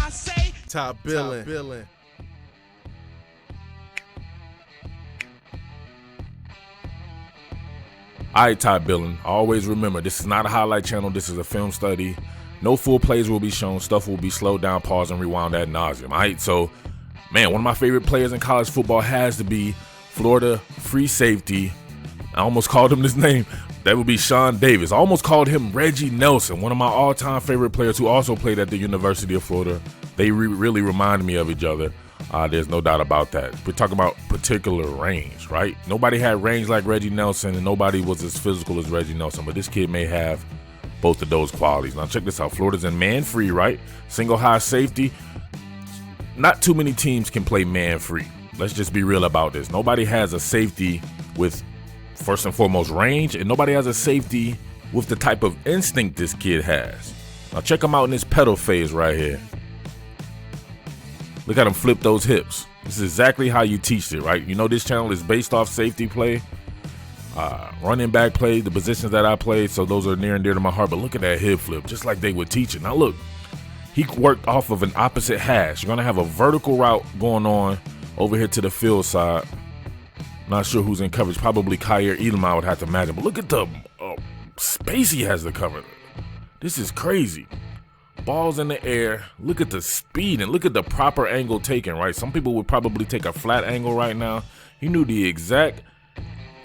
I say? Top Billin. All right, Top Billin. Always remember, this is not a highlight channel. This is a film study. No full plays will be shown. Stuff will be slowed down, paused, and rewound ad nauseum. All right, so, man, one of my favorite players in college football has to be Florida free safety. I almost called him this name. That would be Shawn Davis. I almost called him Reggie Nelson, one of my all-time favorite players who also played at the University of Florida. They really remind me of each other. There's no doubt about that. We're talking about particular range, right? Nobody had range like Reggie Nelson, and nobody was as physical as Reggie Nelson, but this kid may have both of those qualities. Now, check this out. Florida's in man-free, right? Single high safety. Not too many teams can play man-free. Let's just be real about this. Nobody has a safety with, first and foremost, range, and nobody has a safety with the type of instinct this kid has. Now, check him out in this pedal phase right here. Look at him flip those hips. This is exactly how you teach it, right? You know this channel is based off safety play, running back play, the positions that I played, so those are near and dear to my heart. But look at that hip flip, just like they would teach it. Now look, he worked off of an opposite hash. You're going to have a vertical route going on over here to the field side. Not sure who's in coverage. Probably Kyer Elam, I would have to imagine. But look at the space he has to cover. This is crazy. Balls in the air. Look at the speed and look at the proper angle taken, right? Some people would probably take a flat angle right now. He knew the exact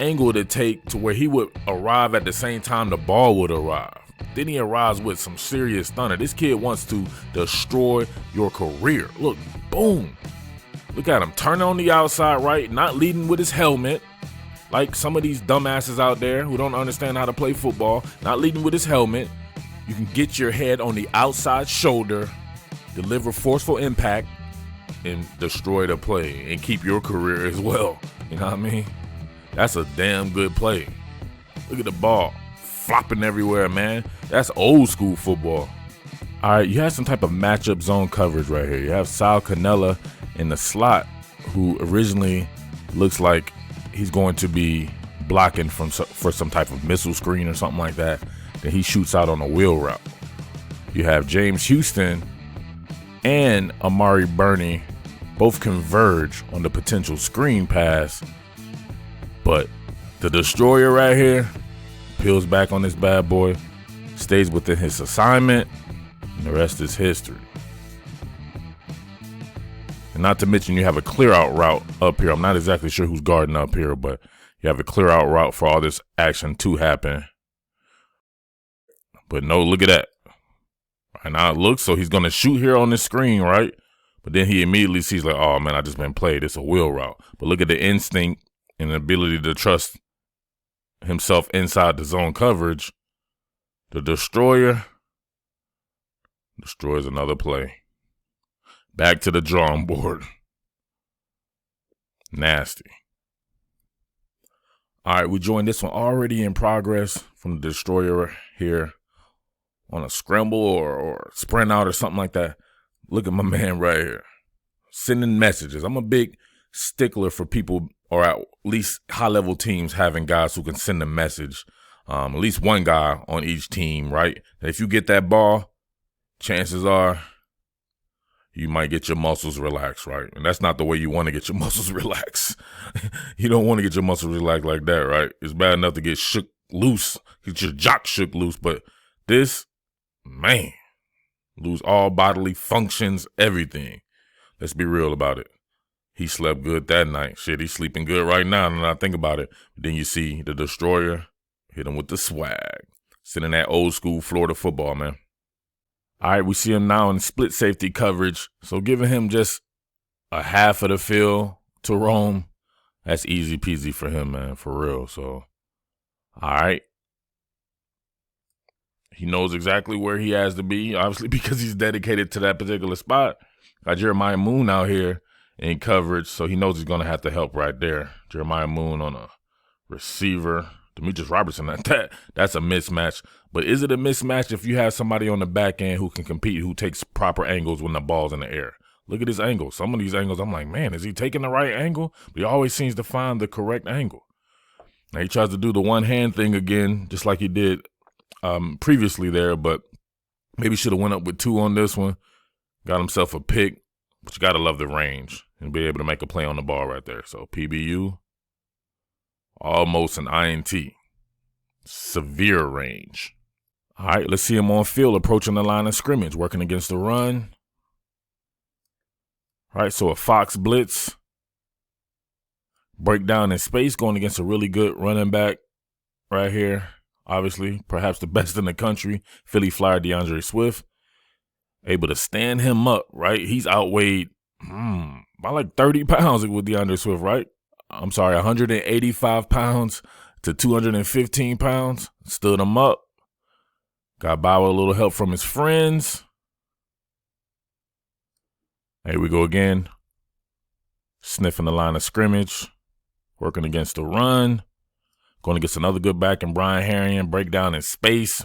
angle to take to where he would arrive at the same time the ball would arrive. Then he arrives with some serious thunder. This kid wants to destroy your career. Look, boom. Look at him turning on the outside, right? Not leading with his helmet. Like some of these dumbasses out there who don't understand how to play football. Not leading with his helmet. You can get your head on the outside shoulder, deliver forceful impact, and destroy the play and keep your career as well. You know what I mean? That's a damn good play. Look at the ball flopping everywhere, man. That's old school football. All right, you have some type of matchup zone coverage right here. You have Sal Cannella in the slot, who originally looks like he's going to be blocking for some type of missile screen or something like that. Then he shoots out on a wheel route. You have James Houston and Amari Burney both converge on the potential screen pass, but the destroyer right here peels back on this bad boy, stays within his assignment, and the rest is history. And not to mention, you have a clear out route up here. I'm not exactly sure who's guarding up here, but you have a clear out route for all this action to happen. But no, look at that. Right now it looks so he's going to shoot here on the screen, right? But then he immediately sees like, oh, man, I just been played. It's a wheel route. But look at the instinct and the ability to trust himself inside the zone coverage. The destroyer destroys another play. Back to the drawing board. Nasty. All right, we joined this one already in progress from the destroyer here on a scramble or sprint out or something like that. Look at my man right here. Sending messages. I'm a big stickler for people, or at least high-level teams, having guys who can send a message. At least one guy on each team, right? If you get that ball, chances are you might get your muscles relaxed, right? And that's not the way you want to get your muscles relaxed. You don't want to get your muscles relaxed like that, right? It's bad enough to get shook loose, get your jock shook loose, but this, man, lose all bodily functions, everything. Let's be real about it. He slept good that night. Shit, he's sleeping good right now, and I think about it. But then you see the destroyer hit him with the swag. Sitting that old school Florida football, man. All right, we see him now in split safety coverage. So giving him just a half of the field to roam, that's easy peasy for him, man, for real. So, all right. He knows exactly where he has to be, obviously, because he's dedicated to that particular spot. Got Jeremiah Moon out here in coverage, so he knows he's going to have to help right there. Jeremiah Moon on a receiver. Demetrius Robertson, that's a mismatch. But is it a mismatch if you have somebody on the back end who can compete, who takes proper angles when the ball's in the air? Look at his angle. Some of these angles, I'm like, man, is he taking the right angle? But he always seems to find the correct angle. Now he tries to do the one-hand thing again, just like he did previously there, but maybe should have went up with two on this one. Got himself a pick, but you got to love the range and be able to make a play on the ball right there. So PBU, almost an INT. Severe range. All right, let's see him on field approaching the line of scrimmage, working against the run. All right, so a Fox blitz. Breakdown in space, going against a really good running back right here. Obviously, perhaps the best in the country, Philly Flyer DeAndre Swift. Able to stand him up, right? He's outweighed by like 30 pounds with DeAndre Swift, right? I'm sorry, 185 pounds to 215 pounds. Stood him up. Got by with a little help from his friends. Here we go again. Sniffing the line of scrimmage. Working against the run. Going against another good back in Brian Harrion. Breakdown in space.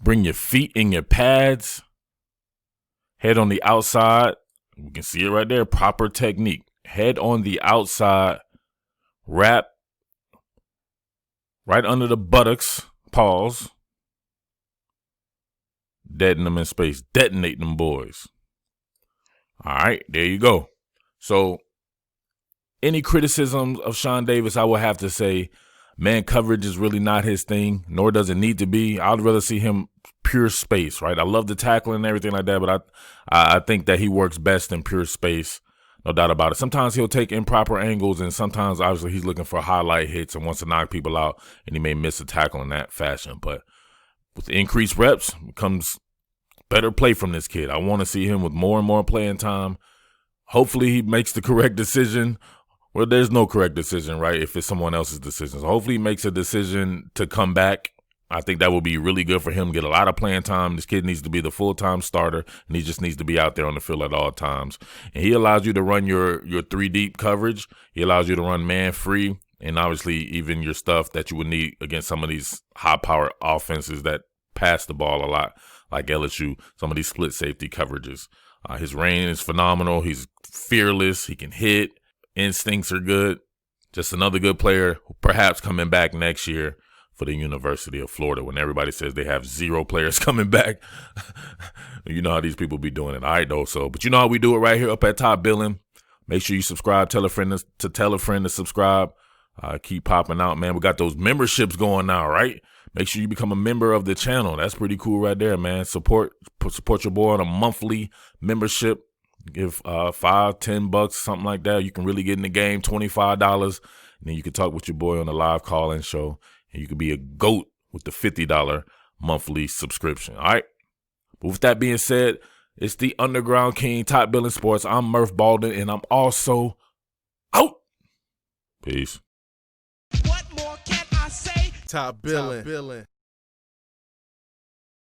Bring your feet in your pads. Head on the outside. You can see it right there. Proper technique. Head on the outside. Wrap. Right under the buttocks. Pause. Deaden them in space. Detonate them boys. All right. There you go. So, any criticism of Shawn Davis, I would have to say, man coverage is really not his thing, nor does it need to be. I'd rather see him pure space, right? I love the tackling and everything like that, but I think that he works best in pure space, no doubt about it. Sometimes he'll take improper angles, and sometimes, obviously, he's looking for highlight hits and wants to knock people out, and he may miss a tackle in that fashion. But with increased reps comes better play from this kid. I want to see him with more and more playing time. Hopefully he makes the correct decision. Well, there's no correct decision, right, if it's someone else's decision. So hopefully he makes a decision to come back. I think that will be really good for him, get a lot of playing time. This kid needs to be the full-time starter, and he just needs to be out there on the field at all times. And he allows you to run your 3-deep coverage. He allows you to run man-free, and obviously even your stuff that you would need against some of these high-powered offenses that pass the ball a lot, like LSU, some of these split safety coverages. His range is phenomenal. He's fearless. He can hit. Instincts are good. Just another good player, perhaps coming back next year for the University of Florida when everybody says they have 0 players coming back. You know how these people be doing it. All right, though. So, but you know how we do it right here up at Top Billin. Make sure you subscribe. Tell a friend to tell a friend to subscribe. Keep popping out, man. We got those memberships going now, right? Make sure you become a member of the channel. That's pretty cool right there, man. Support your boy on a monthly membership. Give $5, $10, something like that. You can really get in the game, $25. And then you can talk with your boy on the live call-in show. And you can be a GOAT with the $50 monthly subscription. All right. But with that being said, it's the Underground King, Top Billin Sports. I'm Murf Baldwin, and I'm also out. Peace. What more can I say? Top Billin.